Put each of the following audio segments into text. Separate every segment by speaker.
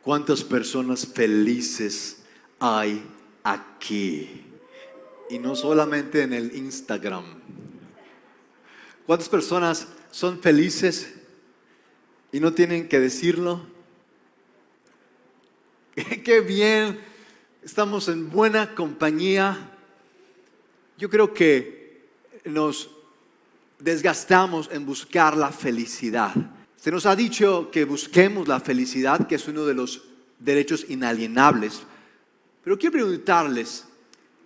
Speaker 1: ¿Cuántas personas felices hay aquí? Y no solamente en el Instagram. ¿Cuántas personas son felices y no tienen que decirlo? ¡Qué bien! Estamos en buena compañía. Yo creo que nos desgastamos en buscar la felicidad. Se nos ha dicho que busquemos la felicidad, que es uno de los derechos inalienables. Pero quiero preguntarles,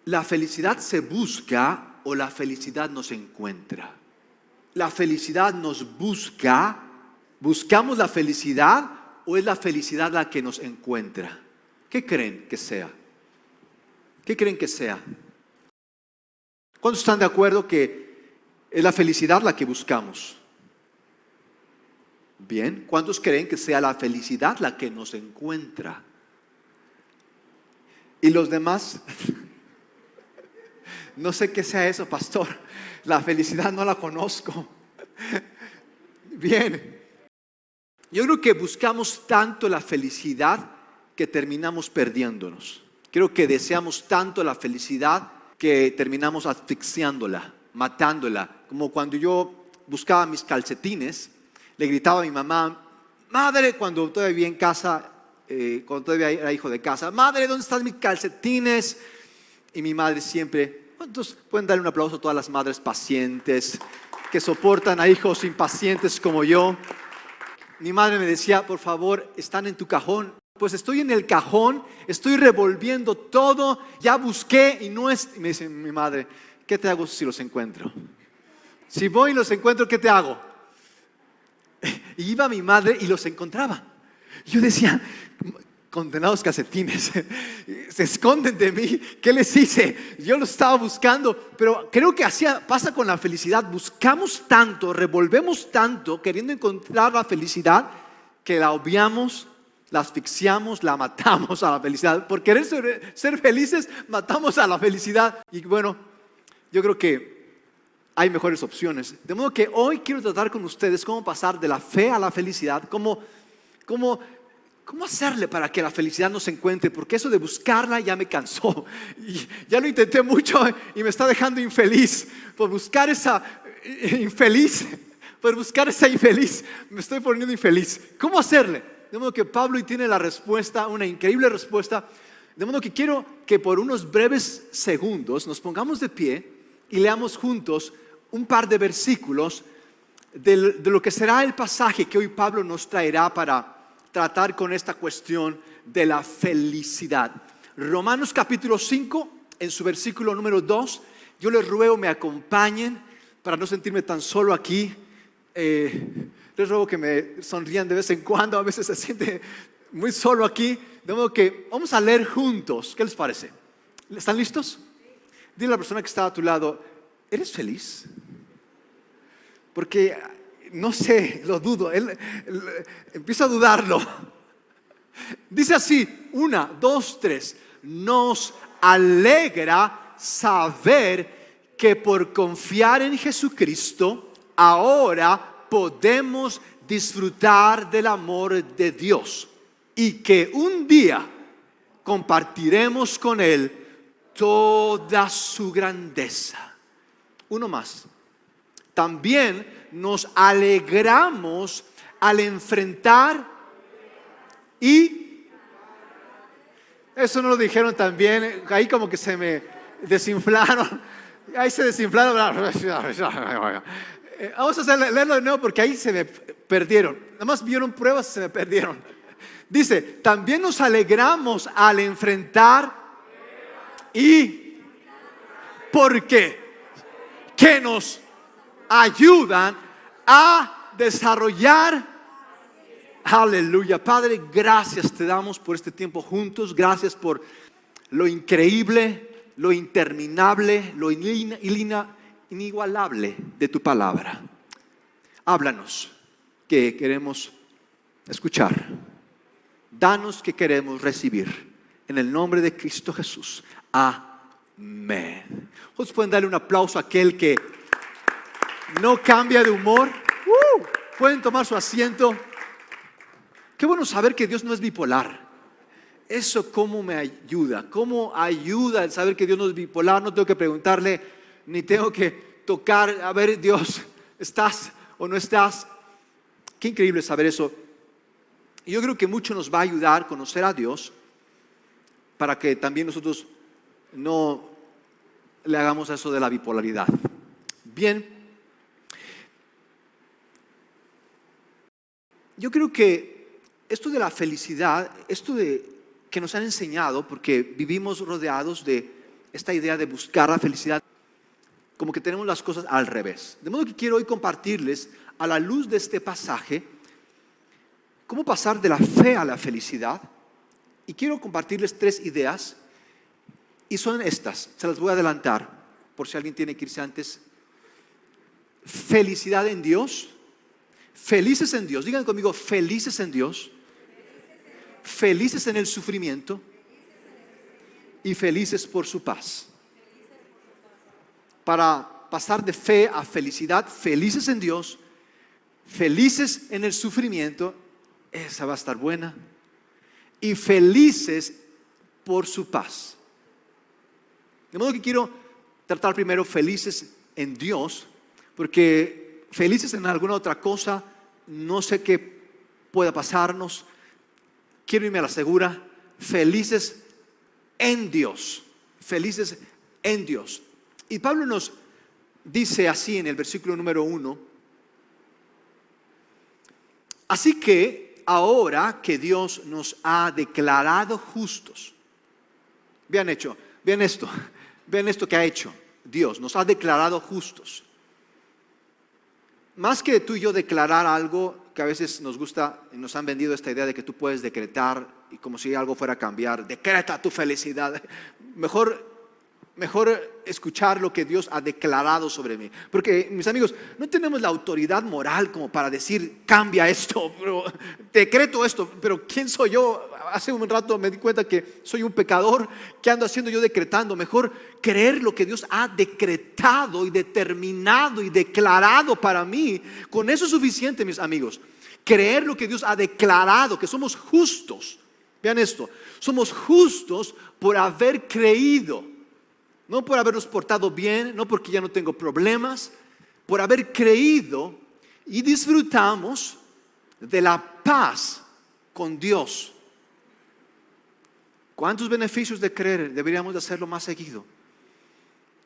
Speaker 1: ¿la felicidad se busca o la felicidad nos encuentra? ¿La felicidad nos busca? ¿Buscamos la felicidad o es la felicidad la que nos encuentra? ¿Qué creen que sea? ¿Qué creen que sea? ¿Cuántos están de acuerdo que es la felicidad la que buscamos? Bien, ¿cuántos creen que sea la felicidad la que nos encuentra? ¿Y los demás? No sé qué sea eso, pastor. La felicidad no la conozco. Bien, yo creo que buscamos tanto la felicidad que terminamos perdiéndonos. Creo que deseamos tanto la felicidad que terminamos asfixiándola, matándola. Como cuando yo buscaba mis calcetines, le gritaba a mi mamá, madre, cuando todavía vivía en casa, cuando todavía era hijo de casa, madre, ¿dónde están mis calcetines? Y mi madre siempre, ¿cuántos pueden darle un aplauso a todas las madres pacientes que soportan a hijos impacientes como yo? Mi madre me decía, por favor, ¿están en tu cajón? Pues estoy en el cajón, estoy revolviendo todo, ya busqué y no es... Y me dice mi madre, ¿qué te hago si los encuentro? Si voy y los encuentro, ¿qué te hago? Y iba mi madre y los encontraba. Yo decía, condenados calcetines, se esconden de mí, ¿qué les hice? Yo los estaba buscando, pero creo que pasa con la felicidad. Buscamos tanto, revolvemos tanto queriendo encontrar la felicidad que la obviamos, la asfixiamos, la matamos a la felicidad. Por querer ser felices, matamos a la felicidad. Y bueno, yo creo que hay mejores opciones. De modo que hoy quiero tratar con ustedes cómo pasar de la fe a la felicidad, cómo hacerle para que la felicidad nos encuentre, porque eso de buscarla ya me cansó. Y ya lo intenté mucho y me está dejando infeliz. Por buscar esa infeliz, me estoy poniendo infeliz. ¿Cómo hacerle? De modo que Pablo tiene la respuesta, una increíble respuesta. De modo que quiero que por unos breves segundos nos pongamos de pie y leamos juntos un par de versículos de lo que será el pasaje que hoy Pablo nos traerá para tratar con esta cuestión de la felicidad. Romanos capítulo 5, en su versículo número 2. Yo les ruego me acompañen para no sentirme tan solo aquí. Les ruego que me sonrían de vez en cuando. A veces se siente muy solo aquí. De modo que vamos a leer juntos. ¿Qué les parece? ¿Están listos? Dile a la persona que está a tu lado, ¿eres feliz? Porque, no sé, lo dudo. Él empieza a dudarlo. Dice así, 1, 2, 3. Nos alegra saber que por confiar en Jesucristo, ahora podemos disfrutar del amor de Dios. Y que un día compartiremos con Él toda su grandeza. Uno más. También nos alegramos al enfrentar y... Eso no lo dijeron también. Ahí como que se me desinflaron. Ahí se desinflaron. Vamos a leerlo de nuevo porque ahí se me perdieron. Nada más vieron pruebas y se me perdieron. Dice, también nos alegramos al enfrentar y porque que nos ayudan a desarrollar. Aleluya. Padre, gracias te damos por este tiempo juntos. Gracias por lo increíble, lo interminable, lo inigualable de tu palabra. Háblanos, que queremos escuchar. Danos que queremos recibir. En el nombre de Cristo Jesús. Amén. Ustedes pueden darle un aplauso a aquel que no cambia de humor. Pueden tomar su asiento. Qué bueno saber que Dios no es bipolar. Eso cómo me ayuda, cómo ayuda el saber que Dios no es bipolar. No tengo que preguntarle, ni tengo que tocar, a ver, Dios, ¿estás o no estás? Qué increíble saber eso. Y yo creo que mucho nos va a ayudar a conocer a Dios para que también nosotros no le hagamos eso de la bipolaridad. Bien, yo creo que esto de la felicidad, esto de que nos han enseñado, porque vivimos rodeados de esta idea de buscar la felicidad, como que tenemos las cosas al revés. De modo que quiero hoy compartirles, a la luz de este pasaje, cómo pasar de la fe a la felicidad. Y quiero compartirles 3 ideas, y son estas, se las voy a adelantar, por si alguien tiene que irse antes. Felicidad en Dios, felices en Dios, digan conmigo, felices en Dios, felices en el sufrimiento y felices por su paz. Para pasar de fe a felicidad, felices en Dios, felices en el sufrimiento, esa va a estar buena, y felices por su paz. De modo que quiero tratar primero felices en Dios, porque felices en alguna otra cosa, no sé qué pueda pasarnos. Quiero irme a la segura, felices en Dios, felices en Dios. Y Pablo nos dice así en el versículo número 1, así que ahora que Dios nos ha declarado justos, vean esto que ha hecho Dios, nos ha declarado justos. Más que tú y yo declarar algo, que a veces nos gusta, nos han vendido esta idea de que tú puedes decretar y como si algo fuera a cambiar, decreta tu felicidad. Mejor escuchar lo que Dios ha declarado sobre mí. Porque, mis amigos, no tenemos la autoridad moral como para decir, cambia esto, pero decreto esto, pero ¿quién soy yo? Hace un rato me di cuenta que soy un pecador. ¿Qué ando haciendo yo decretando? Mejor creer lo que Dios ha decretado y determinado y declarado para mí. Con eso es suficiente, mis amigos. Creer lo que Dios ha declarado, que somos justos. Vean esto, somos justos por haber creído. No por habernos portado bien, no porque ya no tengo problemas, por haber creído y disfrutamos de la paz con Dios. ¿Cuántos beneficios de creer? Deberíamos de hacerlo más seguido.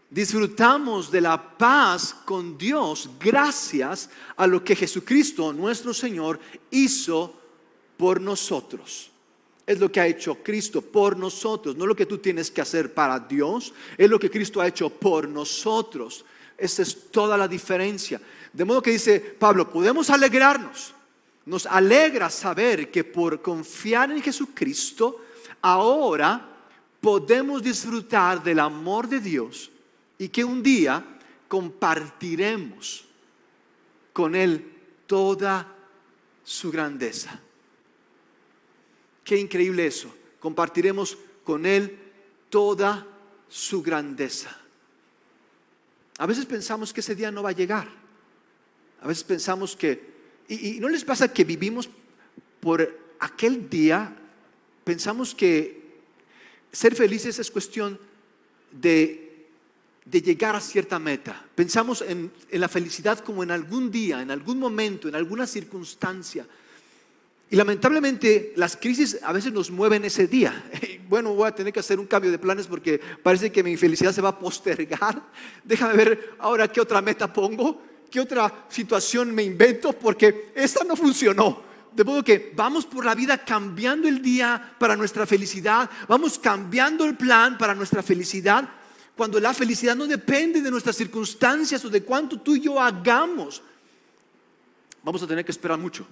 Speaker 1: Disfrutamos de la paz con Dios gracias a lo que Jesucristo, nuestro Señor, hizo por nosotros. Es lo que ha hecho Cristo por nosotros, no lo que tú tienes que hacer para Dios, es lo que Cristo ha hecho por nosotros. Esa es toda la diferencia. De modo que dice Pablo, podemos alegrarnos. Nos alegra saber que por confiar en Jesucristo, ahora podemos disfrutar del amor de Dios y que un día compartiremos con Él toda su grandeza. Qué increíble eso. Compartiremos con Él toda su grandeza. A veces pensamos que ese día no va a llegar. A veces pensamos que, y ¿no les pasa que vivimos por aquel día? Pensamos que ser felices es cuestión de llegar a cierta meta. Pensamos en la felicidad como en algún día, en algún momento, en alguna circunstancia. Y lamentablemente las crisis a veces nos mueven ese día. Bueno, voy a tener que hacer un cambio de planes porque parece que mi felicidad se va a postergar. Déjame ver ahora qué otra meta pongo, qué otra situación me invento, porque esta no funcionó. De modo que vamos por la vida cambiando el día para nuestra felicidad, vamos cambiando el plan para nuestra felicidad, cuando la felicidad no depende de nuestras circunstancias o de cuánto tú y yo hagamos. Vamos a tener que esperar mucho.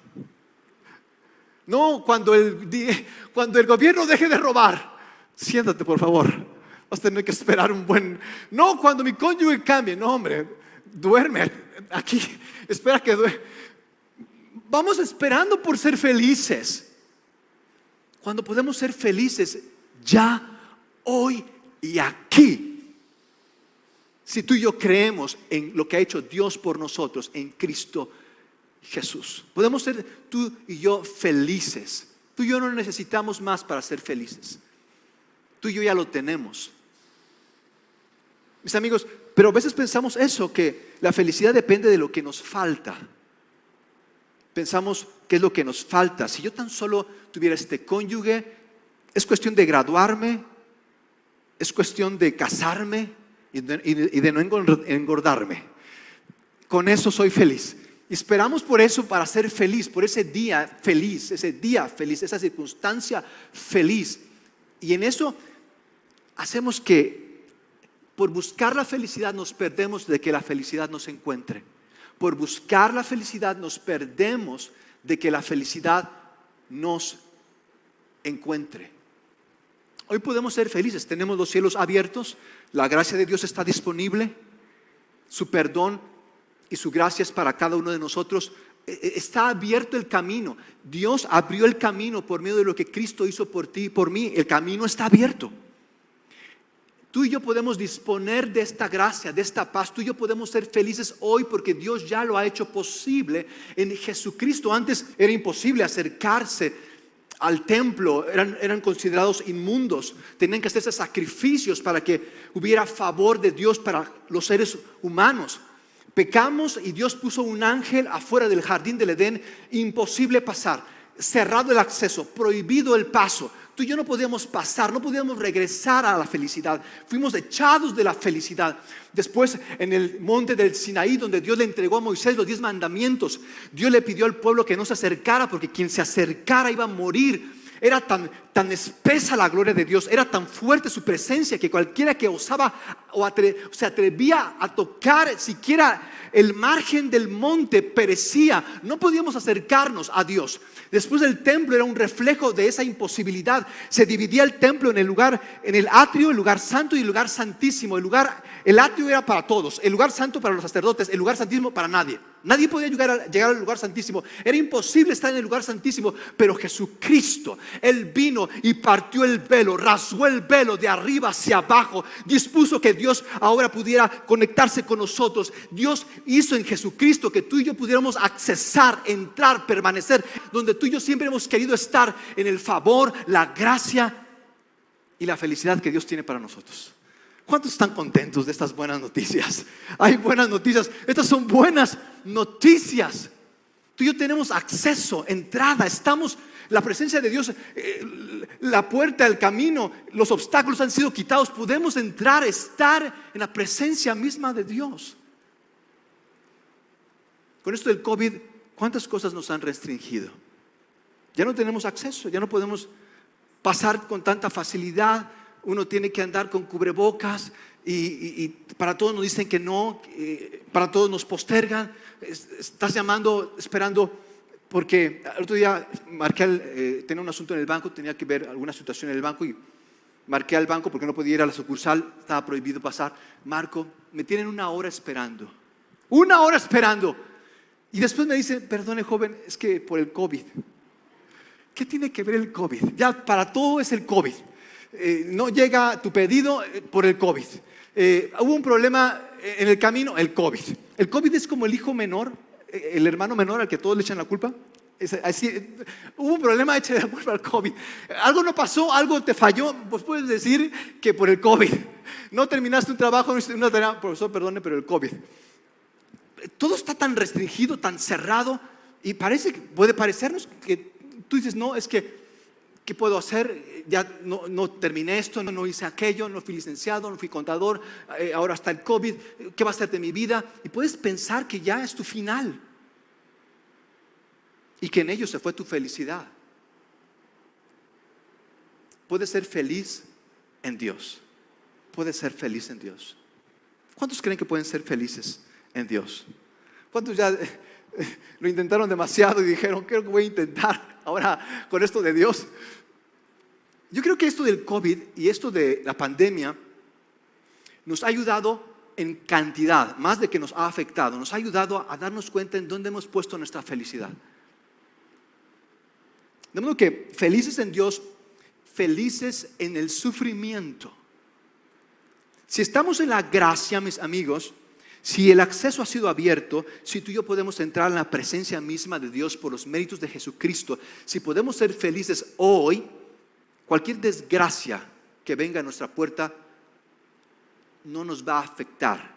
Speaker 1: No, cuando el gobierno deje de robar, siéntate por favor, vas a tener que esperar un buen. No, cuando mi cónyuge cambie, no hombre, duerme aquí, espera que duerme. Vamos esperando por ser felices. Cuando podemos ser felices ya, hoy y aquí. Si tú y yo creemos en lo que ha hecho Dios por nosotros en Cristo Jesús, podemos ser tú y yo felices Tú y yo no necesitamos más para ser felices. Tú y yo ya lo tenemos. Mis amigos, pero a veces pensamos eso, que la felicidad depende de lo que nos falta. Pensamos qué es lo que nos falta. Si yo tan solo tuviera este cónyuge, es cuestión de graduarme, es cuestión de casarme y de no engordarme. Con eso soy feliz. Y esperamos por eso para ser feliz, por ese día feliz, esa circunstancia feliz. Y en eso hacemos que por buscar la felicidad nos perdemos de que la felicidad nos encuentre. Por buscar la felicidad nos perdemos de que la felicidad nos encuentre. Hoy podemos ser felices, tenemos los cielos abiertos, la gracia de Dios está disponible, su perdón y su gracia es para cada uno de nosotros. Está abierto el camino. Dios abrió el camino por medio de lo que Cristo hizo por ti y por mí. El camino está abierto. Tú y yo podemos disponer de esta gracia, de esta paz. Tú y yo podemos ser felices hoy porque Dios ya lo ha hecho posible en Jesucristo. Antes era imposible acercarse al templo, eran considerados inmundos. Tenían que hacerse sacrificios para que hubiera favor de Dios para los seres humanos. Pecamos y Dios puso un ángel afuera del jardín del Edén, imposible pasar, cerrado el acceso, prohibido el paso. Tú y yo no podíamos pasar, no podíamos regresar a la felicidad. Fuimos echados de la felicidad. Después, en el monte del Sinaí, donde Dios le entregó a Moisés los 10 mandamientos, Dios le pidió al pueblo que no se acercara, porque quien se acercara iba a morir. Era tan espesa la gloria de Dios, era tan fuerte su presencia, que cualquiera que osaba o se atrevía a tocar siquiera el margen del monte perecía. No podíamos acercarnos a Dios. Después el templo era un reflejo de esa imposibilidad. Se dividía el templo en el atrio, el lugar santo y el lugar santísimo. El atrio era para todos, el lugar santo para los sacerdotes, el lugar santísimo para nadie. Nadie podía llegar al lugar santísimo. Era imposible estar en el lugar santísimo. Pero Jesucristo, Él vino y partió el velo, rasgó el velo de arriba hacia abajo, dispuso que Dios ahora pudiera conectarse con nosotros. Dios hizo en Jesucristo que tú y yo pudiéramos accesar, entrar, permanecer donde tú y yo siempre hemos querido estar, en el favor, la gracia y la felicidad que Dios tiene para nosotros. ¿Cuántos están contentos de estas buenas noticias? Hay buenas noticias. Estas son buenas noticias. Tú y yo tenemos acceso, entrada. Estamos, la presencia de Dios, la puerta, el camino, los obstáculos han sido quitados. Podemos entrar, estar en la presencia misma de Dios. Con esto del COVID, ¿cuántas cosas nos han restringido? Ya no tenemos acceso, ya no podemos pasar con tanta facilidad. Uno tiene que andar con cubrebocas y para todos nos dicen que no, para todos nos postergan. Estás llamando, esperando, porque el otro día tenía un asunto en el banco, tenía que ver alguna situación en el banco y marqué al banco porque no podía ir a la sucursal, estaba prohibido pasar. Marco, me tienen 1 hora esperando. 1 hora esperando. Y después me dicen, perdone joven, es que por el COVID. ¿Qué tiene que ver el COVID? Ya para todo es el COVID. No llega tu pedido por el COVID. Hubo un problema en el camino, el COVID. El COVID es como el hijo menor, el hermano menor al que todos le echan la culpa. Hubo un problema, échale la culpa al COVID. Algo no pasó, algo te falló, pues puedes decir que por el COVID. No terminaste un trabajo, una tarea, profesor, perdone, pero el COVID. Todo está tan restringido, tan cerrado, y puede parecernos que tú dices, no, es que ¿qué puedo hacer? Ya no terminé esto, no hice aquello, no fui licenciado, no fui contador, ahora está el COVID, ¿qué va a ser de mi vida? Y puedes pensar que ya es tu final y que en ello se fue tu felicidad. Puedes ser feliz en Dios. Puedes ser feliz en Dios. ¿Cuántos creen que pueden ser felices en Dios? ¿Cuántos ya lo intentaron demasiado y dijeron, creo que voy a intentar ahora con esto de Dios? Yo creo que esto del COVID y esto de la pandemia nos ha ayudado en cantidad, más de que nos ha afectado, nos ha ayudado a darnos cuenta en dónde hemos puesto nuestra felicidad. De modo que felices en Dios, felices en el sufrimiento. Si estamos en la gracia, mis amigos, Si el acceso ha sido abierto, si tú y yo podemos entrar en la presencia misma de Dios por los méritos de Jesucristo, si podemos ser felices hoy, cualquier desgracia que venga a nuestra puerta no nos va a afectar,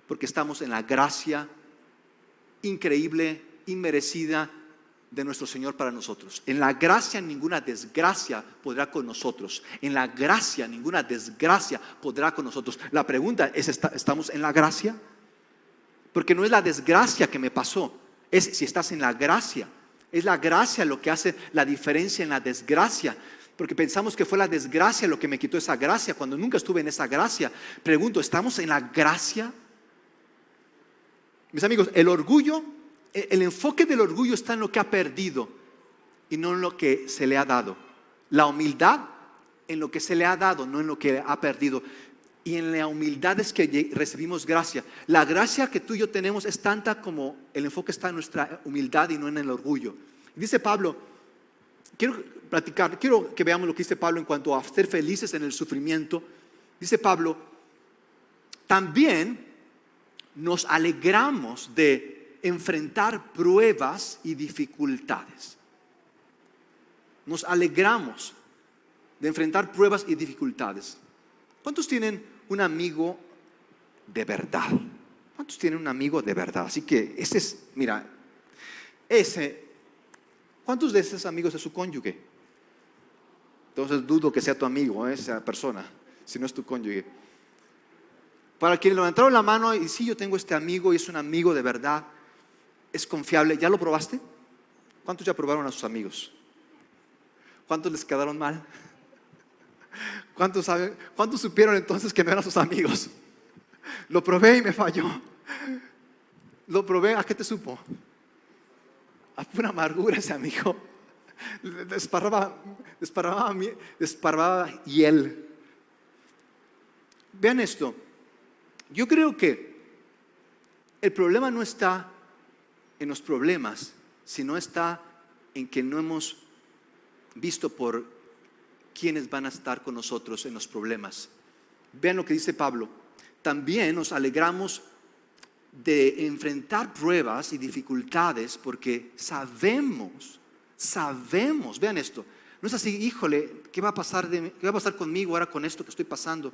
Speaker 1: porque estamos en la gracia increíble, inmerecida de nuestro Señor para nosotros. En la gracia ninguna desgracia podrá con nosotros. En la gracia ninguna desgracia podrá con nosotros. La pregunta es, ¿estamos en la gracia? Porque no es la desgracia que me pasó, es si estás en la gracia. Es la gracia lo que hace la diferencia en la desgracia. Porque pensamos que fue la desgracia lo que me quitó esa gracia, cuando nunca estuve en esa gracia. Pregunto, ¿estamos en la gracia? Mis amigos, el orgullo, el enfoque del orgullo está en lo que ha perdido y no en lo que se le ha dado. La humildad en lo que se le ha dado, no en lo que ha perdido. Y en la humildad es que recibimos gracia. La gracia que tú y yo tenemos es tanta como el enfoque está en nuestra humildad y no en el orgullo. Dice Pablo, quiero que veamos lo que dice Pablo en cuanto a ser felices en el sufrimiento. Dice Pablo, también nos alegramos de enfrentar pruebas y dificultades. Nos alegramos de enfrentar pruebas y dificultades. ¿Cuántos tienen un amigo de verdad? ¿Cuántos tienen un amigo de verdad? Así que ¿cuántos de esos amigos es su cónyuge? Entonces dudo que sea tu amigo, esa persona, si no es tu cónyuge. Para quienes levantaron la mano y sí, yo tengo este amigo y es un amigo de verdad, es confiable, ¿ya lo probaste? ¿Cuántos ya probaron a sus amigos? ¿Cuántos les quedaron mal? ¿Cuántos supieron entonces que no eran sus amigos? Lo probé y me falló. Lo probé, ¿a qué te supo? A pura amargura ese amigo. Desparraba hiel. Vean esto. Yo creo que el problema no está en los problemas, sino está en que no hemos visto por quiénes van a estar con nosotros en los problemas. Vean lo que dice Pablo. También nos alegramos de enfrentar pruebas y dificultades porque sabemos, vean esto, no es así, híjole, ¿qué va a pasar conmigo ahora con esto que estoy pasando?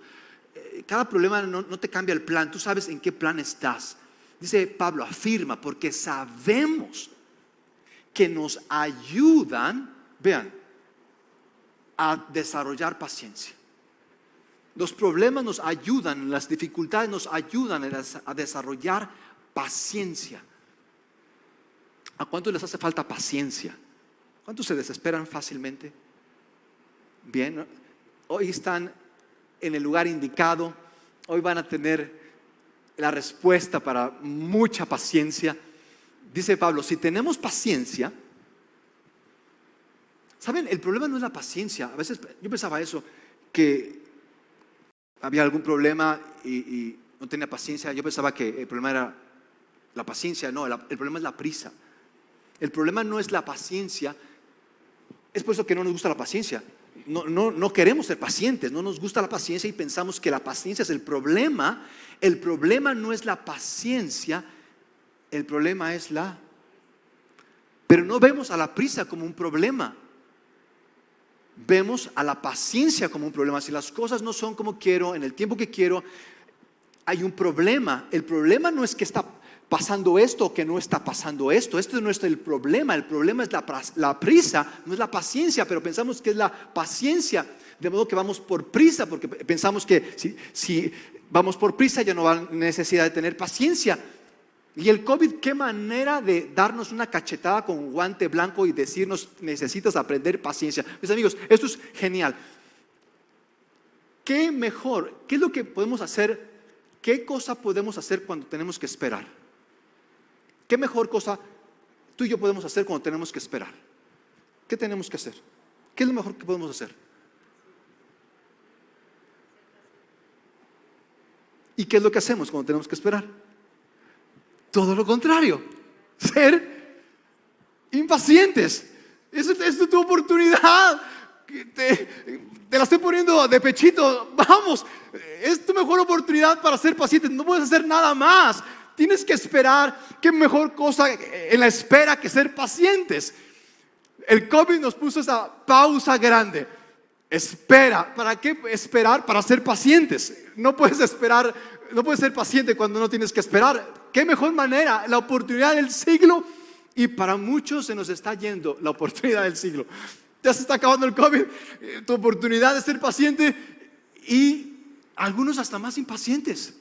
Speaker 1: Cada problema no te cambia el plan, tú sabes en qué plan estás. Dice Pablo, afirma, porque sabemos que nos ayudan, vean, a desarrollar paciencia. Los problemas nos ayudan, las dificultades nos ayudan a desarrollar paciencia. ¿A cuántos les hace falta paciencia? ¿Cuántos se desesperan fácilmente? Bien, hoy están en el lugar indicado, hoy van a tener la respuesta para mucha paciencia. Dice Pablo, si tenemos paciencia, ¿saben? El problema no es la paciencia. A veces yo pensaba eso, que había algún problema y no tenía paciencia. Yo pensaba que el problema era la paciencia. No, el problema es la prisa. El problema no es la paciencia. Es por eso que no nos gusta la paciencia. No queremos ser pacientes, no nos gusta la paciencia y pensamos que la paciencia es el problema. El problema no es la paciencia, el problema es pero no vemos a la prisa como un problema. Vemos a la paciencia como un problema. Si las cosas no son como quiero, en el tiempo que quiero, hay un problema. El problema no es que está pasando esto o que no está pasando esto. Esto no es el problema. El problema es la prisa, no es la paciencia, pero pensamos que es la paciencia. De modo que vamos por prisa, porque pensamos que si vamos por prisa ya no va a necesidad de tener paciencia. Y el COVID, qué manera de darnos una cachetada con guante blanco y decirnos, necesitas aprender paciencia. Mis amigos, esto es genial. ¿Qué mejor? ¿Qué es lo que podemos hacer? ¿Qué cosa podemos hacer cuando tenemos que esperar? ¿Qué mejor cosa tú y yo podemos hacer cuando tenemos que esperar? ¿Qué tenemos que hacer? ¿Qué es lo mejor que podemos hacer? ¿Y qué es lo que hacemos cuando tenemos que esperar? Todo lo contrario, ser impacientes. Esta es tu oportunidad. Te la estoy poniendo de pechito. Vamos,
Speaker 2: Es tu mejor oportunidad para ser paciente. No puedes hacer nada más. Tienes que esperar. ¿Qué mejor cosa en la espera que ser pacientes? El COVID nos puso esa pausa grande. Espera. ¿Para qué esperar? Para ser pacientes. No puedes esperar, no puedes ser paciente cuando no tienes que esperar. ¿Qué mejor manera? La oportunidad del siglo. Y para muchos se nos está yendo la oportunidad del siglo. Ya se está acabando el COVID, tu oportunidad de ser paciente, y algunos hasta más impacientes.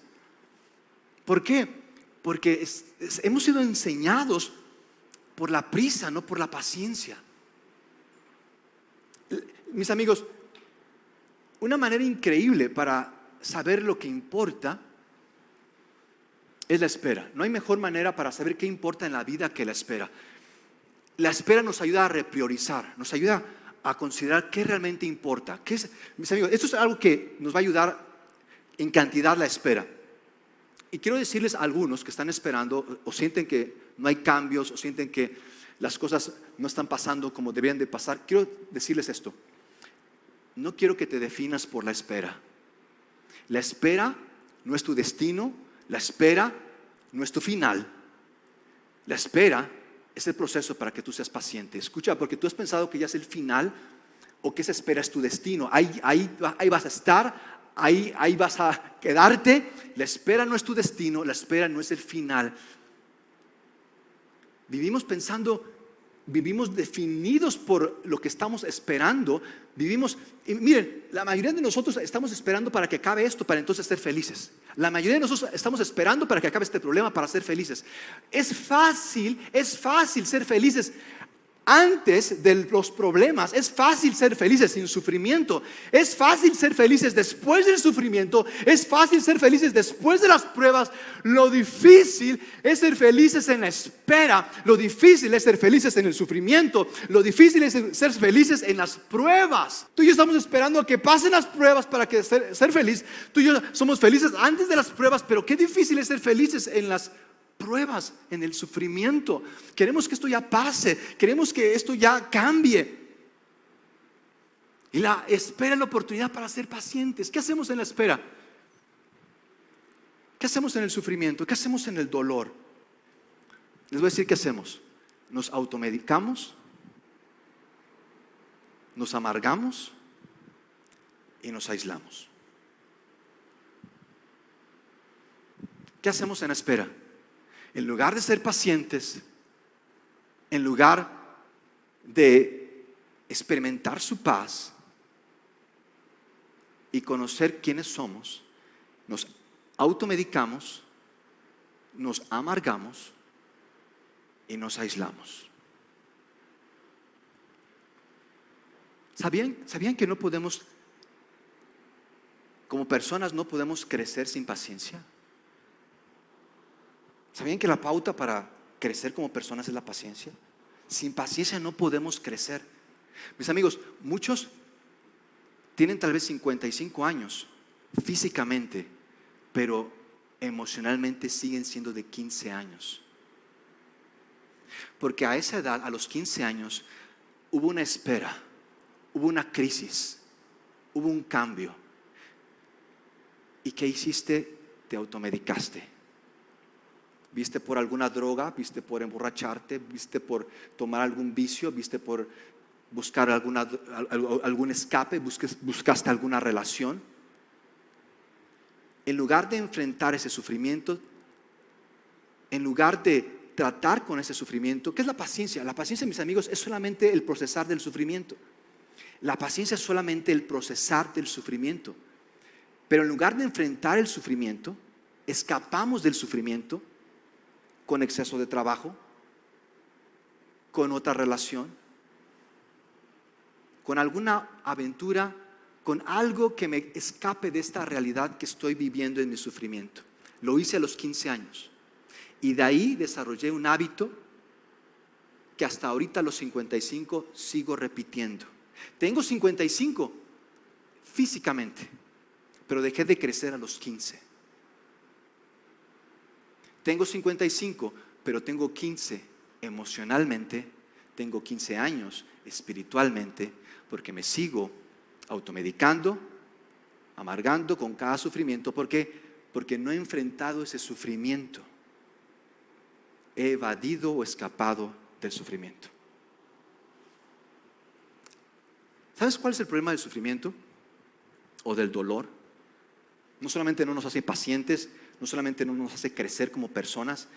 Speaker 2: ¿Por qué? Porque hemos sido enseñados por la prisa, no por la paciencia. Mis amigos, una manera increíble para saber lo que importa es la espera. No hay mejor manera para saber qué importa en la vida que la espera. La espera nos ayuda a repriorizar, nos ayuda a considerar qué realmente importa. Mis amigos, esto es algo que nos va a ayudar en cantidad la espera. Y quiero decirles a algunos que están esperando o sienten que no hay cambios o sienten que las cosas no están pasando como deberían de pasar. Quiero decirles esto. No quiero que te definas por la espera. La espera no es tu destino. La espera no es tu final. La espera es el proceso para que tú seas paciente. Escucha, porque tú has pensado que ya es el final o que esa espera es tu destino. Ahí vas a estar, ahí vas a quedarte. La espera no es tu destino, la espera no es el final. Vivimos definidos por lo que estamos esperando. Y miren, la mayoría de nosotros estamos esperando para que acabe esto, para entonces ser felices. La mayoría de nosotros estamos esperando para que acabe este problema, para ser felices. Es fácil ser felices antes de los problemas. Es fácil ser felices sin sufrimiento. Es fácil ser felices después del sufrimiento. Es fácil ser felices después de las pruebas. Lo difícil es ser felices en la espera. Lo difícil es ser felices en el sufrimiento. Lo difícil es ser felices en las pruebas. Tú y yo estamos esperando a que pasen las pruebas para que ser feliz. Tú y yo somos felices antes de las pruebas, pero qué difícil es ser felices en las pruebas, en el sufrimiento. Queremos que esto ya pase, queremos que esto ya cambie. Y la espera es la oportunidad para ser pacientes. ¿Qué hacemos en la espera? ¿Qué hacemos en el sufrimiento? ¿Qué hacemos en el dolor? Les voy a decir qué hacemos. Nos automedicamos, nos amargamos y nos aislamos. ¿Qué hacemos en la espera? En lugar de ser pacientes, en lugar de experimentar su paz y conocer quiénes somos, nos automedicamos, nos amargamos y nos aislamos. ¿Sabían que no podemos, como personas, no podemos crecer sin paciencia? ¿Sabían que la pauta para crecer como personas es la paciencia? Sin paciencia no podemos crecer. Mis amigos, muchos tienen tal vez 55 años físicamente, pero emocionalmente siguen siendo de 15 años. Porque a esa edad, a los 15 años, hubo una espera, hubo una crisis, hubo un cambio. ¿Y qué hiciste? Te automedicaste. ¿Viste por alguna droga? ¿Viste por emborracharte? ¿Viste por tomar algún vicio? ¿Viste por buscar algún escape? ¿Buscaste alguna relación? En lugar de enfrentar ese sufrimiento, en lugar de tratar con ese sufrimiento, ¿qué es la paciencia? La paciencia, mis amigos, es solamente el procesar del sufrimiento. La paciencia es solamente el procesar del sufrimiento. Pero en lugar de enfrentar el sufrimiento, escapamos del sufrimiento con exceso de trabajo, con otra relación, con alguna aventura, con algo que me escape de esta realidad que estoy viviendo en mi sufrimiento. Lo hice a los 15 años y de ahí desarrollé un hábito que hasta ahorita a los 55 sigo repitiendo. Tengo 55 físicamente, pero dejé de crecer a los 15. Tengo 55, pero tengo 15 emocionalmente, tengo 15 años espiritualmente, porque me sigo automedicando, amargando con cada sufrimiento. ¿Por qué? Porque no he enfrentado ese sufrimiento. He evadido o escapado del sufrimiento. ¿Sabes cuál es el problema del sufrimiento o del dolor? No solamente no nos hace pacientes, no solamente no nos hace crecer como personas.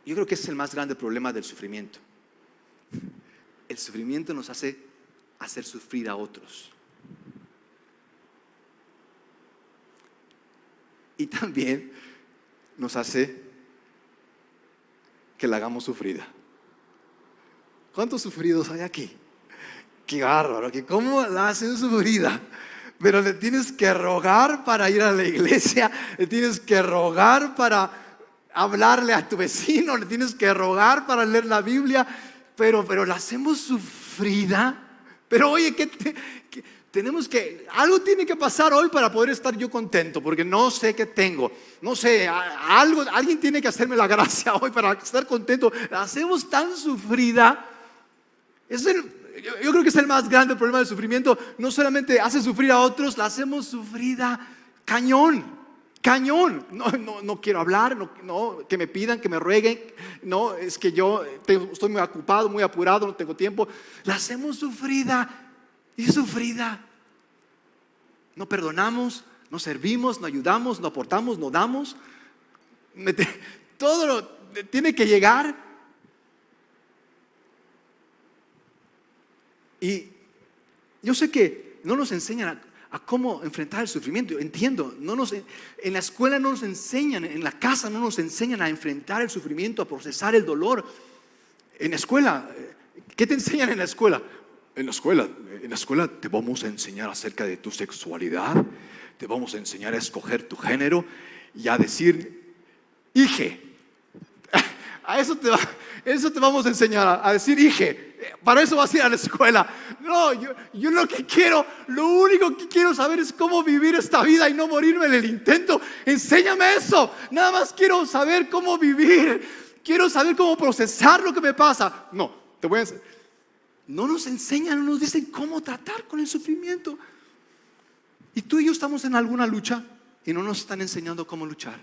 Speaker 2: Yo creo que ese es el más grande problema del sufrimiento. El sufrimiento nos hace hacer sufrir a otros. Y también nos hace que la hagamos sufrida. ¿Cuántos sufridos hay aquí? Qué bárbaro, que cómo la hacen sufrida. Pero le tienes que rogar para ir a la iglesia, le tienes que rogar para hablarle a tu vecino, le tienes que rogar para leer la Biblia, pero la hacemos sufrida. Pero oye, tenemos que, algo tiene que pasar hoy para poder estar yo contento, porque no sé qué tengo, no sé, alguien tiene que hacerme la gracia hoy para estar contento. La hacemos tan sufrida. Yo creo que es el más grande problema del sufrimiento. No solamente hace sufrir a otros, la hacemos sufrida cañón. No quiero hablar, no, que me pidan, que me rueguen. No, es que yo estoy muy ocupado, muy apurado, no tengo tiempo. La hacemos sufrida y sufrida. No perdonamos, no servimos, no ayudamos, no aportamos, no damos. Todo tiene que llegar. Y yo sé que no nos enseñan a cómo enfrentar el sufrimiento. Entiendo, en la escuela no nos enseñan, en la casa no nos enseñan a enfrentar el sufrimiento, a procesar el dolor. En la escuela, ¿qué te enseñan en la escuela? En la escuela te vamos a enseñar acerca de tu sexualidad, te vamos a enseñar a escoger tu género y a decir, hije. A eso te vamos a enseñar, a decir hije. Para eso vas a ir a la escuela. No, yo lo único que quiero saber es cómo vivir esta vida y no morirme en el intento. Enséñame eso. Nada más quiero saber cómo vivir. Quiero saber cómo procesar lo que me pasa. No, te voy a enseñar. No nos enseñan, no nos dicen cómo tratar con el sufrimiento. Y tú y yo estamos en alguna lucha y no nos están enseñando cómo luchar.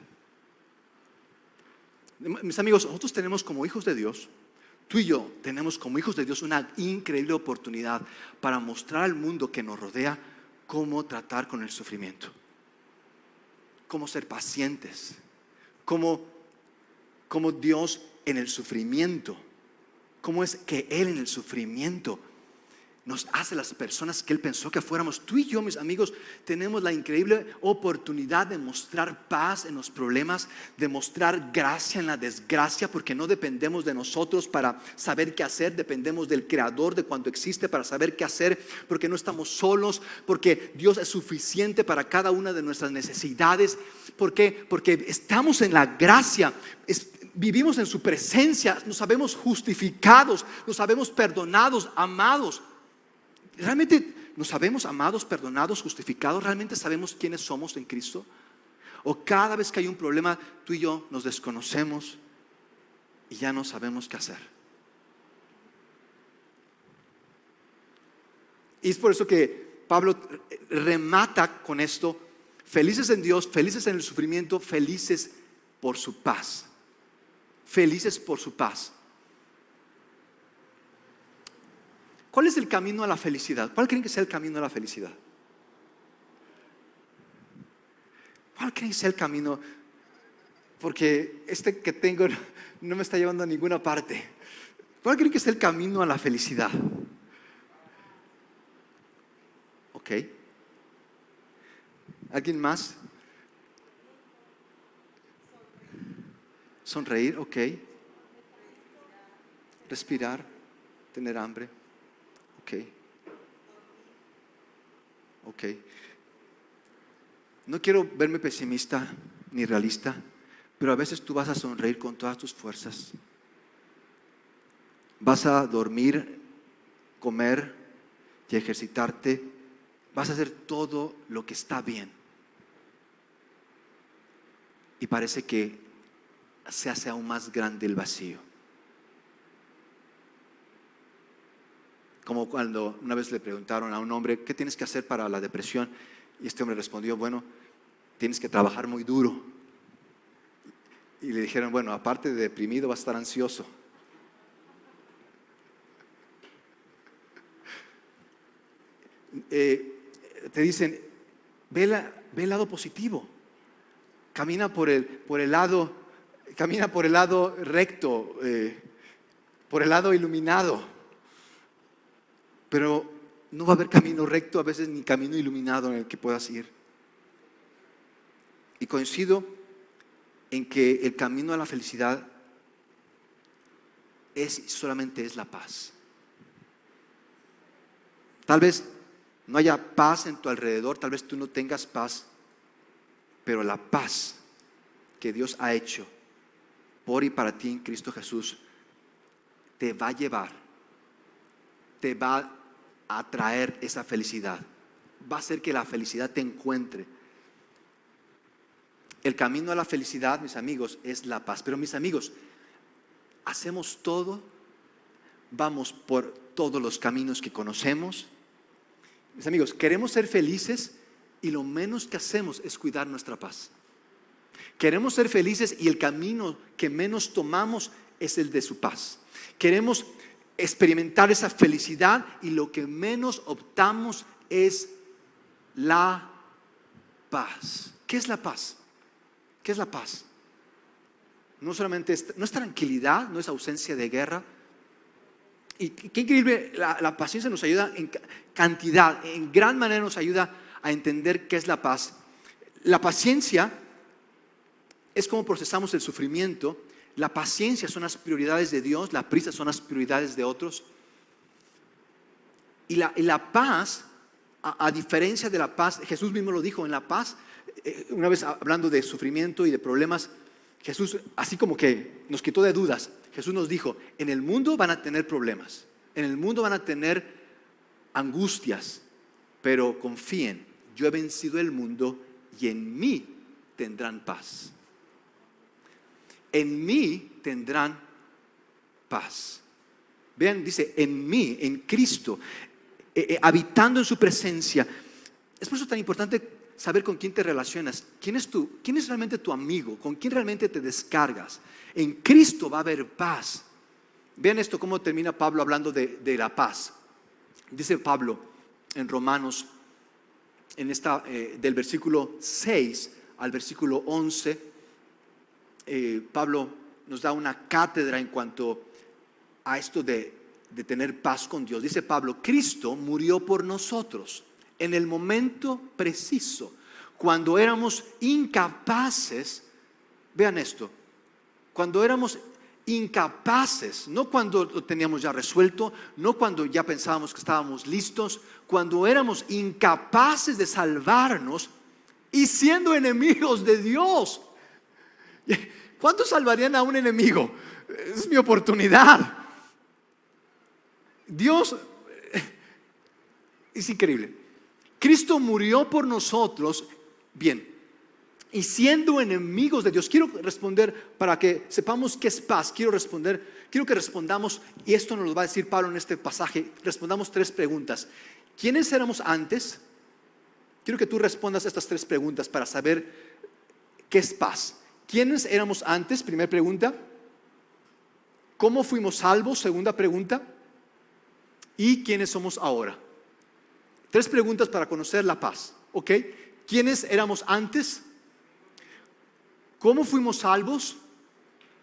Speaker 2: Mis amigos, nosotros tenemos como hijos de Dios, tú y yo tenemos como hijos de Dios una increíble oportunidad para mostrar al mundo que nos rodea cómo tratar con el sufrimiento, cómo ser pacientes, cómo Dios en el sufrimiento, cómo es que Él en el sufrimiento nos hace las personas que Él pensó que fuéramos. Tú y yo, mis amigos, tenemos la increíble oportunidad de mostrar paz en los problemas, de mostrar gracia en la desgracia, porque no dependemos de nosotros para saber qué hacer, dependemos del Creador de cuando existe para saber qué hacer, porque no estamos solos, porque Dios es suficiente para cada una de nuestras necesidades. ¿Por qué? Porque estamos en la gracia, vivimos en su presencia, nos sabemos justificados, nos sabemos perdonados, amados. ¿Realmente nos sabemos amados, perdonados, justificados? ¿Realmente sabemos quiénes somos en Cristo? ¿O cada vez que hay un problema, tú y yo nos desconocemos y ya no sabemos qué hacer? Y es por eso que Pablo remata con esto: felices en Dios, felices en el sufrimiento, felices por su paz. Felices por su paz. ¿Cuál es el camino a la felicidad? ¿Cuál creen que sea el camino a la felicidad? ¿Cuál creen que sea el camino? Porque este que tengo no me está llevando a ninguna parte. ¿Cuál creen que sea el camino a la felicidad? ¿Ok? ¿Alguien más? Sonreír, ok. Respirar, tener hambre. Ok. No quiero verme pesimista ni realista, pero a veces tú vas a sonreír con todas tus fuerzas. Vas a dormir, comer y ejercitarte. Vas a hacer todo lo que está bien. Y parece que se hace aún más grande el vacío. Como cuando una vez le preguntaron a un hombre, ¿qué tienes que hacer para la depresión? Y este hombre respondió, bueno, tienes que trabajar muy duro. Y le dijeron, bueno, aparte de deprimido, vas a estar ansioso. Te dicen, ve el lado positivo. Camina por el lado recto, por el lado iluminado. Pero no va a haber camino recto, a veces ni camino iluminado en el que puedas ir. Y coincido en que el camino a la felicidad solamente es la paz. Tal vez no haya paz en tu alrededor, tal vez tú no tengas paz, pero la paz que Dios ha hecho por y para ti en Cristo Jesús te va a llevar, te va a traer esa felicidad. Va a hacer que la felicidad te encuentre. El camino a la felicidad, mis amigos, es la paz. Pero mis amigos, hacemos todo, vamos por todos los caminos que conocemos. Mis amigos, queremos ser felices y lo menos que hacemos es cuidar nuestra paz. Queremos ser felices y el camino que menos tomamos es el de su paz. Queremos experimentar esa felicidad y lo que menos optamos es la paz. ¿Qué es la paz? ¿Qué es la paz? No solamente no es tranquilidad, no es ausencia de guerra. Y qué increíble, la paciencia nos ayuda en cantidad, en gran manera nos ayuda a entender qué es la paz. La paciencia es como procesamos el sufrimiento. La paciencia son las prioridades de Dios, la prisa son las prioridades de otros. Y la paz, a diferencia de la paz, Jesús mismo lo dijo, en la paz, una vez hablando de sufrimiento y de problemas, Jesús así como que nos quitó de dudas. Jesús nos dijo, en el mundo van a tener problemas, en el mundo van a tener angustias, pero confíen, yo he vencido el mundo y en mí tendrán paz. En mí tendrán paz. Vean, dice, en mí, en Cristo, habitando en su presencia. Es por eso tan importante saber con quién te relacionas. ¿Quién es realmente tu amigo? ¿Con quién realmente te descargas? En Cristo va a haber paz. Vean esto, cómo termina Pablo hablando de la paz. Dice Pablo en Romanos, del versículo 6 al versículo 11, Pablo nos da una cátedra en cuanto a esto de tener paz con Dios. Dice Pablo, Cristo murió por nosotros en el momento preciso, cuando éramos incapaces. Vean esto, cuando éramos incapaces, no cuando lo teníamos ya resuelto, no cuando ya pensábamos que estábamos listos, cuando éramos incapaces de salvarnos y siendo enemigos de Dios. ¿Cuántos salvarían a un enemigo? Es mi oportunidad. Dios es increíble. Cristo murió por nosotros, bien, y siendo enemigos de Dios. Quiero responder para que sepamos qué es paz. Quiero que respondamos, y esto nos lo va a decir Pablo en este pasaje. Respondamos 3 preguntas. ¿Quiénes éramos antes? Quiero que tú respondas estas 3 preguntas para saber qué es paz. ¿Quiénes éramos antes? Primera pregunta. ¿Cómo fuimos salvos? Segunda pregunta. ¿Y quiénes somos ahora? 3 preguntas para conocer la paz, ¿ok? ¿Quiénes éramos antes? ¿Cómo fuimos salvos?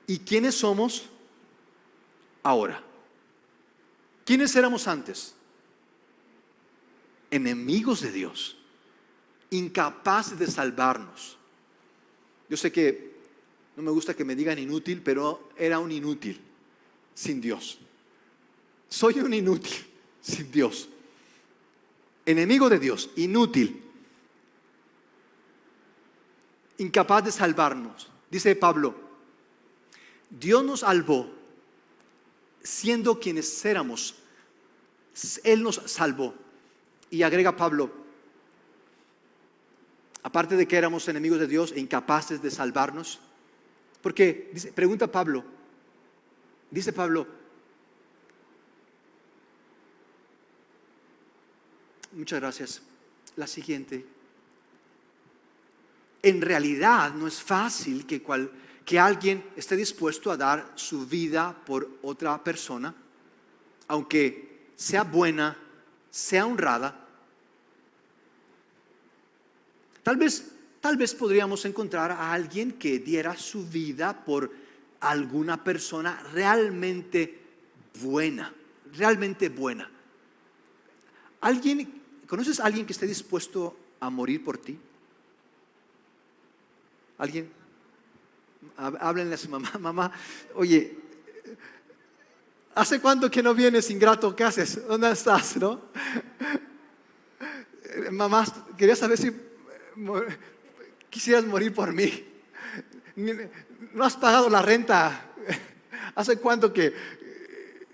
Speaker 2: ¿Y quiénes somos ahora? ¿Quiénes éramos antes? Enemigos de Dios, incapaces de salvarnos. Yo sé que no me gusta que me digan inútil, pero era un inútil sin Dios. Soy un inútil sin Dios. Enemigo de Dios, inútil, incapaz de salvarnos. Dice Pablo, Dios nos salvó siendo quienes éramos. Él nos salvó. Y agrega Pablo, aparte de que éramos enemigos de Dios e incapaces de salvarnos, porque pregunta Pablo, dice Pablo, muchas gracias. La siguiente. en realidad no es fácil que alguien esté dispuesto a dar su vida por otra persona, aunque sea buena, sea honrada. Tal vez podríamos encontrar a alguien que diera su vida por alguna persona realmente buena, realmente buena. ¿Conoces a alguien que esté dispuesto a morir por ti? ¿Alguien? Háblenle a su mamá. Mamá, oye, ¿hace cuánto que no vienes, ingrato? ¿Qué haces? ¿Dónde estás? ¿No? Mamá, quería saber si quisieras morir por mí. No has pagado la renta. ¿Hace cuánto que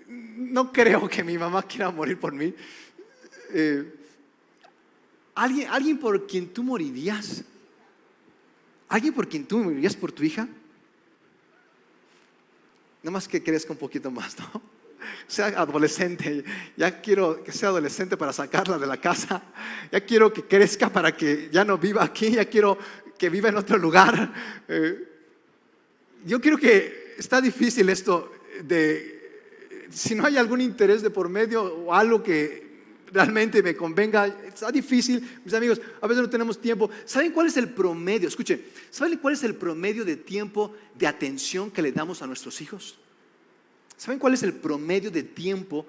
Speaker 2: no creo que mi mamá quiera morir por mí? ¿Alguien por quien tú morirías? ¿Alguien por quien tú morirías por tu hija? Nada más que crezca un poquito más, ¿no? Sea adolescente. Ya quiero que sea adolescente para sacarla de la casa. Ya quiero que crezca para que ya no viva aquí. Ya quiero que viva en otro lugar. Yo creo que está difícil esto de, si no hay algún interés de por medio o algo que realmente me convenga, está difícil, mis amigos, a veces no tenemos tiempo. ¿Saben cuál es el promedio? Escuchen, ¿saben cuál es el promedio de tiempo de atención que le damos a nuestros hijos? ¿Saben cuál es el promedio de tiempo,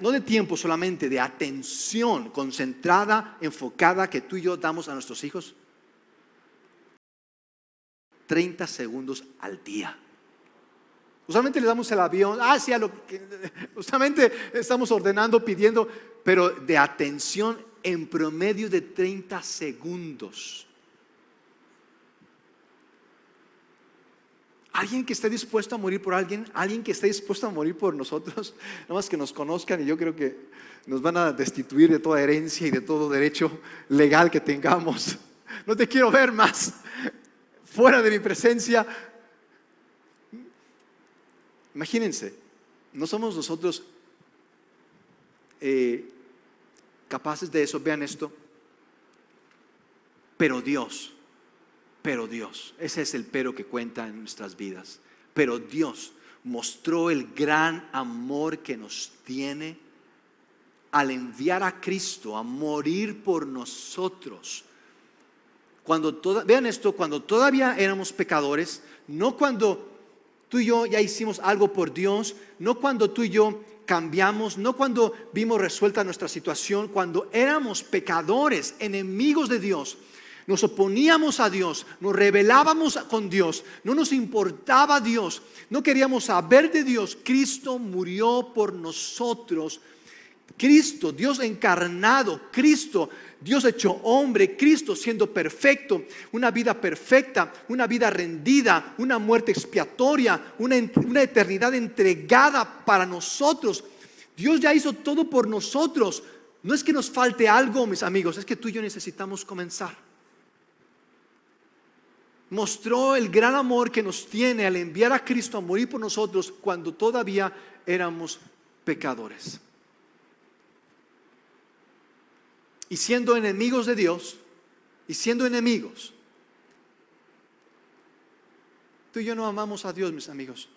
Speaker 2: no de tiempo solamente, de atención concentrada, enfocada que tú y yo damos a nuestros hijos? 30 segundos al día. Usualmente le damos el avión, sí, a lo que usualmente estamos ordenando, pidiendo, pero de atención en promedio de 30 segundos. Alguien que esté dispuesto a morir por alguien que esté dispuesto a morir por nosotros, nada más que nos conozcan, y yo creo que nos van a destituir de toda herencia y de todo derecho legal que tengamos. No te quiero ver más fuera de mi presencia. Imagínense, no somos nosotros capaces de eso. Vean esto. Pero Dios, ese es el pero que cuenta en nuestras vidas. Pero Dios mostró el gran amor que nos tiene al enviar a Cristo a morir por nosotros. Vean esto, cuando todavía éramos pecadores, no cuando tú y yo ya hicimos algo por Dios, no cuando tú y yo cambiamos, no cuando vimos resuelta nuestra situación, cuando éramos pecadores, enemigos de Dios, nos oponíamos a Dios, nos rebelábamos con Dios, no nos importaba Dios, no queríamos saber de Dios. Cristo murió por nosotros. Cristo, Dios encarnado, Cristo, Dios hecho hombre, Cristo siendo perfecto, una vida perfecta, una vida rendida, una muerte expiatoria, una eternidad entregada para nosotros. Dios ya hizo todo por nosotros. No es que nos falte algo, mis amigos, es que tú y yo necesitamos comenzar. Mostró el gran amor que nos tiene al enviar a Cristo a morir por nosotros cuando todavía éramos pecadores. Y siendo enemigos de Dios, tú y yo no amamos a Dios, mis amigos.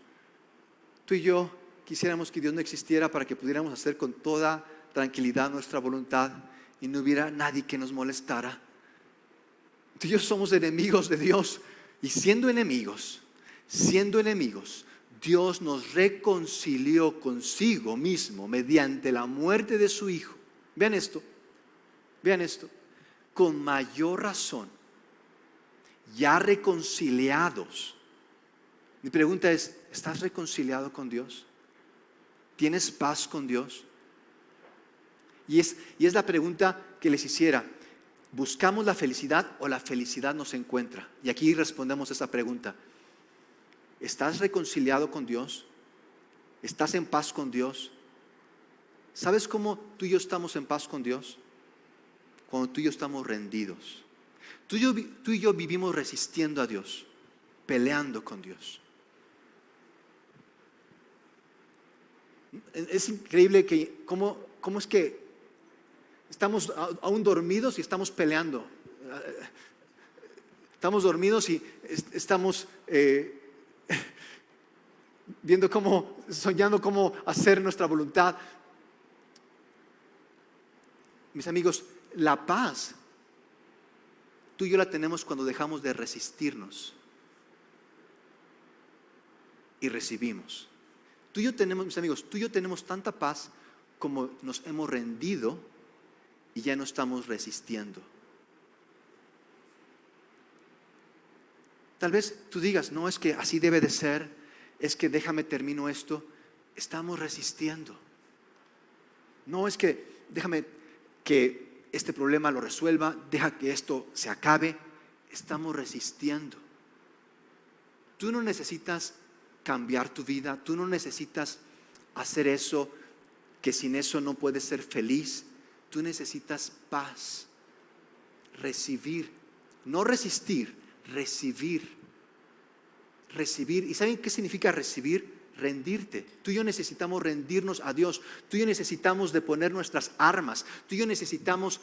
Speaker 2: Tú y yo quisiéramos que Dios no existiera para que pudiéramos hacer con toda tranquilidad nuestra voluntad y no hubiera nadie que nos molestara. Tú y yo somos enemigos de Dios, y siendo enemigos, Dios nos reconcilió consigo mismo mediante la muerte de su Hijo. Vean esto. Con mayor razón, ya reconciliados. Mi pregunta es, ¿estás reconciliado con Dios? ¿Tienes paz con Dios? Y es la pregunta que les hiciera. ¿Buscamos la felicidad o la felicidad nos encuentra? Y aquí respondemos esa pregunta. ¿Estás reconciliado con Dios? ¿Estás en paz con Dios? ¿Sabes cómo tú y yo estamos en paz con Dios? Cuando tú y yo estamos rendidos. Tú y yo vivimos resistiendo a Dios, peleando con Dios. Es increíble que cómo es que estamos aún dormidos y estamos peleando. Estamos dormidos y estamos soñando cómo hacer nuestra voluntad. Mis amigos, la paz, tú y yo la tenemos cuando dejamos de resistirnos y recibimos. Tú y yo tenemos, mis amigos, tú y yo tenemos tanta paz como nos hemos rendido y ya no estamos resistiendo. Tal vez tú digas, no, es que así debe de ser, es que déjame termino esto. Estamos resistiendo. No, es que déjame que este problema lo resuelva, deja que esto se acabe. Estamos resistiendo. Tú no necesitas cambiar tu vida, tú no necesitas hacer eso, que sin eso no puedes ser feliz. Tú necesitas paz, recibir, no resistir, recibir. Recibir. ¿Y saben qué significa recibir? Rendirte. Tú y yo necesitamos rendirnos a Dios. Tú y yo necesitamos de poner nuestras armas. Tú y yo necesitamos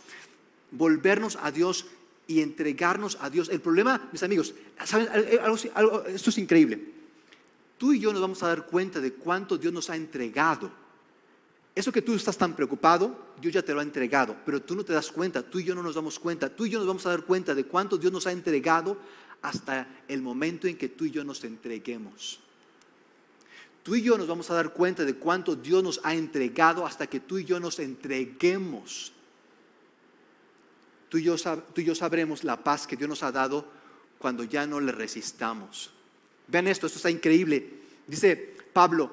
Speaker 2: volvernos a Dios y entregarnos a Dios. El problema, mis amigos, ¿saben? Esto es increíble. Tú y yo nos vamos a dar cuenta de cuánto Dios nos ha entregado. Eso que tú estás tan preocupado, Dios ya te lo ha entregado, pero tú no te das cuenta, tú y yo no nos damos cuenta. Tú y yo nos vamos a dar cuenta de cuánto Dios nos ha entregado hasta el momento en que tú y yo nos entreguemos. Tú y yo nos vamos a dar cuenta de cuánto Dios nos ha entregado hasta que tú y yo nos entreguemos. Tú y yo sabremos la paz que Dios nos ha dado cuando ya no le resistamos. Vean esto está increíble. Dice Pablo,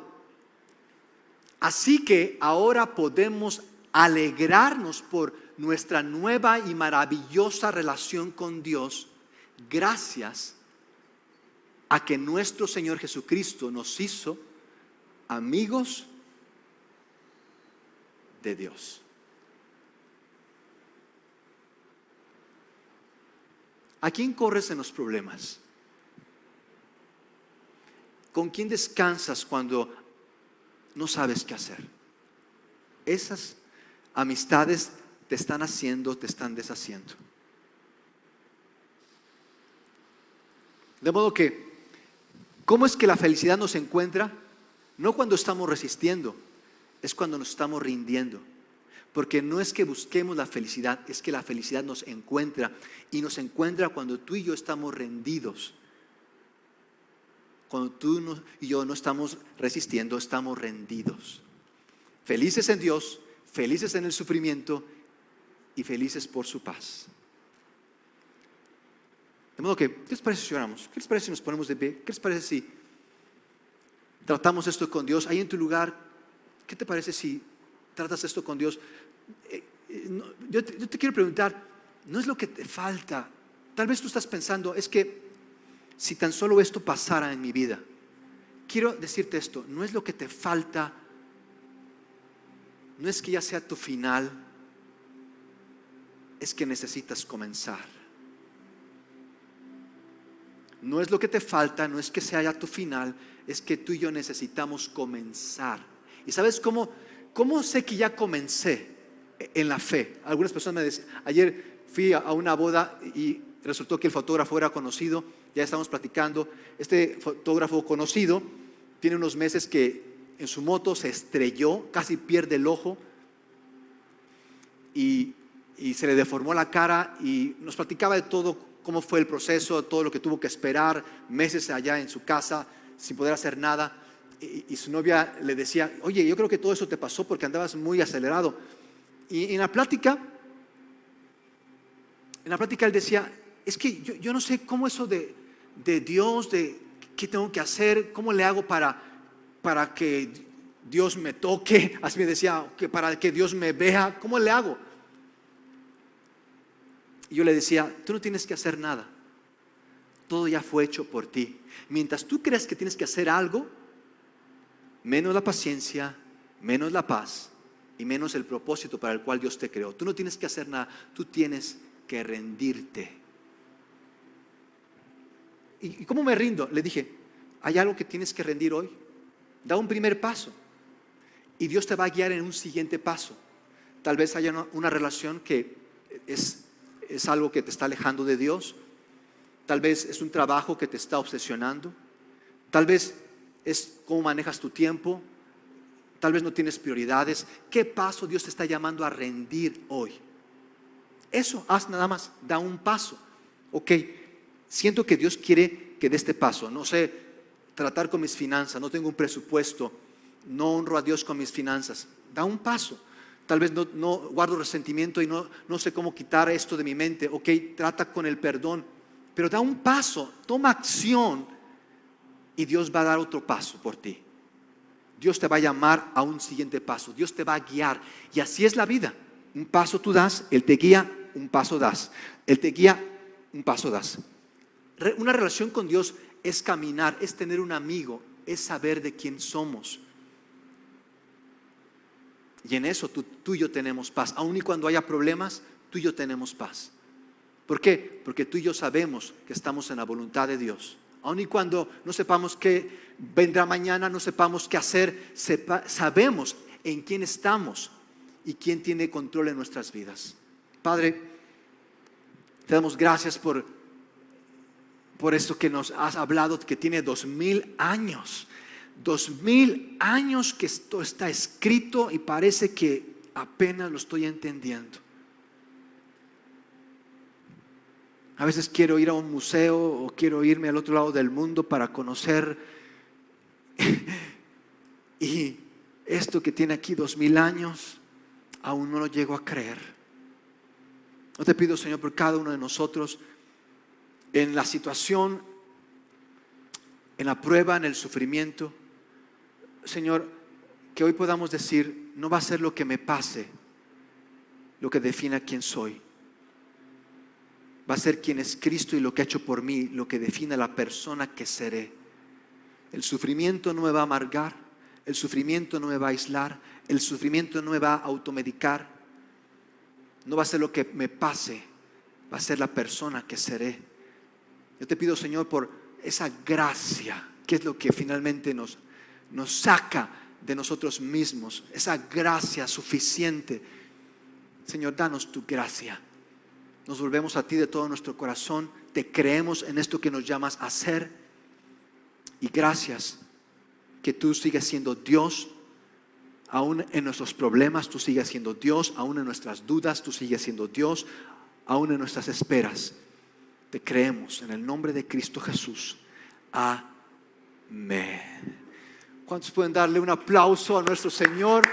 Speaker 2: así que ahora podemos alegrarnos por nuestra nueva y maravillosa relación con Dios, gracias a que nuestro Señor Jesucristo nos hizo amigos de Dios. ¿A quién corres en los problemas? ¿Con quién descansas cuando no sabes qué hacer? Esas amistades te están haciendo, te están deshaciendo. De modo que, ¿cómo es que la felicidad nos encuentra? No cuando estamos resistiendo, es cuando nos estamos rindiendo. Porque no es que busquemos la felicidad, es que la felicidad nos encuentra. Y nos encuentra cuando tú y yo estamos rendidos. Cuando tú y yo no estamos resistiendo, estamos rendidos. Felices en Dios, felices en el sufrimiento y felices por su paz. De modo que, ¿qué les parece si oramos? ¿Qué les parece si nos ponemos de pie? ¿Qué les parece si tratamos esto con Dios? Ahí en tu lugar, ¿qué te parece si tratas esto con Dios? Yo te quiero preguntar, ¿no es lo que te falta? Tal vez tú estás pensando, es que si tan solo esto pasara en mi vida. Quiero decirte esto, no es lo que te falta, no es que ya sea tu final, es que necesitas comenzar. No es lo que te falta, no es que sea ya tu final, es que tú y yo necesitamos comenzar. ¿Y sabes cómo sé que ya comencé en la fe? Algunas personas me decían, ayer fui a una boda y resultó que el fotógrafo era conocido, ya estamos platicando. Este fotógrafo conocido tiene unos meses que en su moto se estrelló, casi pierde el ojo y se le deformó la cara y nos platicaba de todo, cómo fue el proceso, todo lo que tuvo que esperar, meses allá en su casa sin poder hacer nada. Y su novia le decía, oye, yo creo que todo eso te pasó porque andabas muy acelerado. Y en la plática él decía, es que yo no sé cómo eso de Dios, de qué tengo que hacer, cómo le hago para que Dios me toque, así me decía, que para que Dios me vea, ¿cómo le hago? Y yo le decía, tú no tienes que hacer nada, todo ya fue hecho por ti. Mientras tú creas que tienes que hacer algo, menos la paciencia, menos la paz y menos el propósito para el cual Dios te creó. Tú no tienes que hacer nada, tú tienes que rendirte. ¿Y cómo me rindo? Le dije, hay algo que tienes que rendir hoy. Da un primer paso y Dios te va a guiar en un siguiente paso. Tal vez haya una relación que es algo que te está alejando de Dios. Tal vez es un trabajo que te está obsesionando. Tal vez es cómo manejas tu tiempo. Tal vez no tienes prioridades. ¿Qué paso Dios te está llamando a rendir hoy? Eso, haz nada más, da un paso. Ok, siento que Dios quiere que dé este paso. No sé, tratar con mis finanzas, no tengo un presupuesto, no honro a Dios con mis finanzas. Da un paso. Tal vez no guardo resentimiento y no sé cómo quitar esto de mi mente. Ok, trata con el perdón, pero da un paso, toma acción y Dios va a dar otro paso por ti. Dios te va a llamar a un siguiente paso, Dios te va a guiar y así es la vida. Un paso tú das, Él te guía, un paso das. Él te guía, un paso das. Una relación con Dios es caminar, es tener un amigo, es saber de quién somos. Y en eso tú y yo tenemos paz. Aun y cuando haya problemas, tú y yo tenemos paz. ¿Por qué? Porque tú y yo sabemos que estamos en la voluntad de Dios. Aun y cuando no sepamos qué vendrá mañana, no sepamos qué hacer, sabemos en quién estamos y quién tiene control en nuestras vidas. Padre, te damos gracias por esto que nos has hablado, que tiene 2000 años. 2000 años que esto está escrito y parece que apenas lo estoy entendiendo. A veces quiero ir a un museo o quiero irme al otro lado del mundo para conocer y esto que tiene aquí 2000 años aún no lo llego a creer. Yo te pido, Señor, por cada uno de nosotros en la situación, en la prueba, en el sufrimiento, Señor, que hoy podamos decir, no va a ser lo que me pase lo que defina quién soy. Va a ser quién es Cristo y lo que ha hecho por mí, lo que define la persona que seré. El sufrimiento no me va a amargar, el sufrimiento no me va a aislar, el sufrimiento no me va a automedicar. No va a ser lo que me pase, va a ser la persona que seré. Yo te pido, Señor, por esa gracia, que es lo que finalmente nos saca de nosotros mismos, esa gracia suficiente. Señor, danos tu gracia. Nos volvemos a ti de todo nuestro corazón, te creemos en esto que nos llamas a hacer y gracias que tú sigues siendo Dios, aún en nuestros problemas tú sigues siendo Dios, aún en nuestras dudas tú sigues siendo Dios, aún en nuestras esperas. Te creemos en el nombre de Cristo Jesús. Amén. ¿Cuántos pueden darle un aplauso a nuestro Señor?